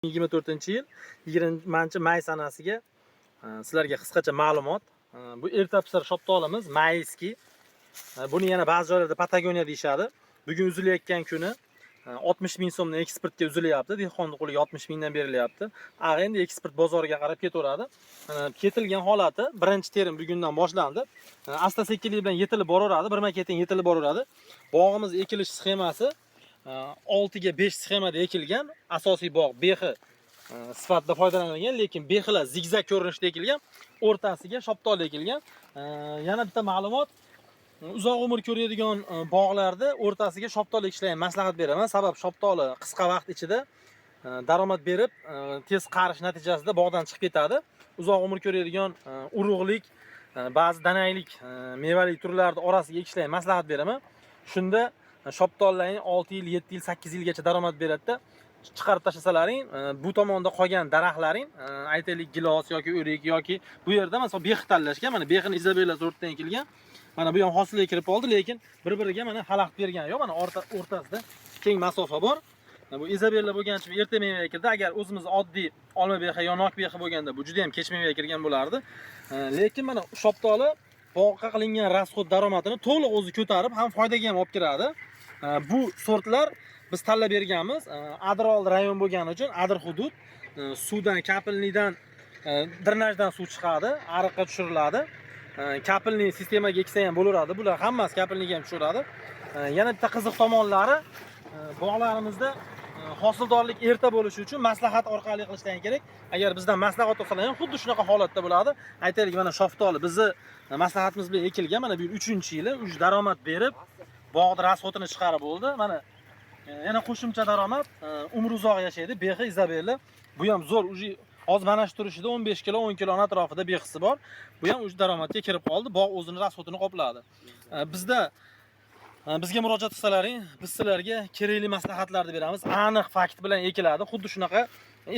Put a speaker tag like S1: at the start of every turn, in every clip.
S1: 2024-yil 20-may sanasiga sizlarga qisqacha ma'lumot. Bu erta pishar shoptolimiz mayski. Buni yana ba'zi joylarda Patagoniya deyshadi. Bugun uzilayotgan kuni 60 ming so'mdan eksportga uzilyapti. Dehqonning qo'liga 60 mingdan berilyapti. Endi eksport bozoriga qarab ketaveradi. Ketilgan holati birinchi terim bugundan boshlandi. Asta-sekinlik bilan yetilib boraveradi, birma-ketin yetilib boraveradi. Bog'imiz ekilish sxemasi 6 ga 5 sxemada ekilgan. Asosiy bog' behi sifatida foydalanilgan, lekin behilar zigzag ko'rinishda ekilgan, o'rtasiga shoptol ekilgan. Yana bitta ma'lumot, uzoq umr ko'radigan bog'larda o'rtasiga shoptol ekishlarga maslahat beraman. Sabab shoptoli qisqa vaqt ichida daromad berib, tez qarish natijasida bog'dan chiqib ketadi. Uzoq umr ko'radigan urug'lik, ba'zi danaylik mevali turlarning orasiga ekishlarga maslahat beraman. Shunda shoptollarning 6 yil, 7 yil, 8 yilgacha daromad beradi-da. Chiqarib tashlasalaring, bu tomonda qolgan daraxtlaring, aytaylik gilos yoki o'rik yoki bu yerda masalan behi tanlashgan. Mana behini Izabella sortdan ekilgan. Mana bu ham hosilga kirib qoldi, lekin bir-biriga mana xalaqit bergan yo'q. Mana o'rtasida keng masofa bor. Bu Izabella bo'lgancha erta mevaga kirdi. Agar o'zimiz oddiy olma behi yo nok behi bo'lganda bu juda ham kech mevaga kirgan bo'lardi. Lekin mana shoptoli bog'ga qilingan rasxod daromadini to'liq o'zi ko'tarib, ham foydaga ham olib kiradi. Bu sortlar biz tanlab berganmiz. Adirol rayon bo'lgani uchun Adir hudud suvdan, kapilnidan, drenajdan suv chiqadi, ariqqa tushiriladi. Kapilni sistemaga eksa ham bo'laveradi. Bular hammasi kapilniga ham tushiradi. Yana bitta qiziq tomonlari, bog'larimizda hosildorlik erta bo'lishi uchun maslahat orqali qilishdan kerak. Agar bizdan maslahat olsalar ham xuddi shunaqa holatda bo'ladi. Aytaylik, mana shoftoli bizni maslahatimiz bilan ekilgan. Mana bu 3-yili uch daromad berib, bog'da rasxotini chiqarib bo'ldi. Mana yana qo'shimcha daromad, umr uzoq yashaydi. Behi Izabella. Bu ham zo'r, hozir mana shu turishida 15 kilo, 10 kilo atrofida behisi bor. Bu ham uch daromadga kirib qoldi. Bog' o'zini rasxotini qopladi. Bizga murojaat qilsalaring, biz sizlarga kerakli maslahatlarni beramiz. Aniq fakt bilan ekiladi. Xuddi shunaqa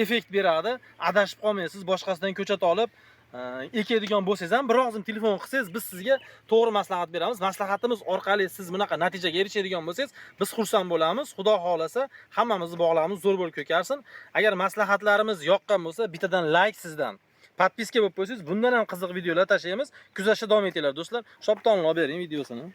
S1: effekt beradi. Adashib qolmaysiz. Boshqasidan ko'chat olib ekadigan bo'lsangiz ham bir og'zim telefon qilsangiz, biz sizga to'g'ri maslahat beramiz. Maslahatimiz orqali siz bunaqa natijaga erishadigan bo'lsangiz, biz xursand bo'lamiz. Xudo xolasa, hammamizni bog'larimiz zo'r bo'lib ko'karsin. Agar maslahatlarimiz yoqqan bo'lsa, bittadan like sizdan. Podpiska bo'lib qo'ysangiz, bundan ham qiziq videolar tashlaymiz. Kuzatishda davom etinglar do'stlar. Shoptolni olib bering videosini.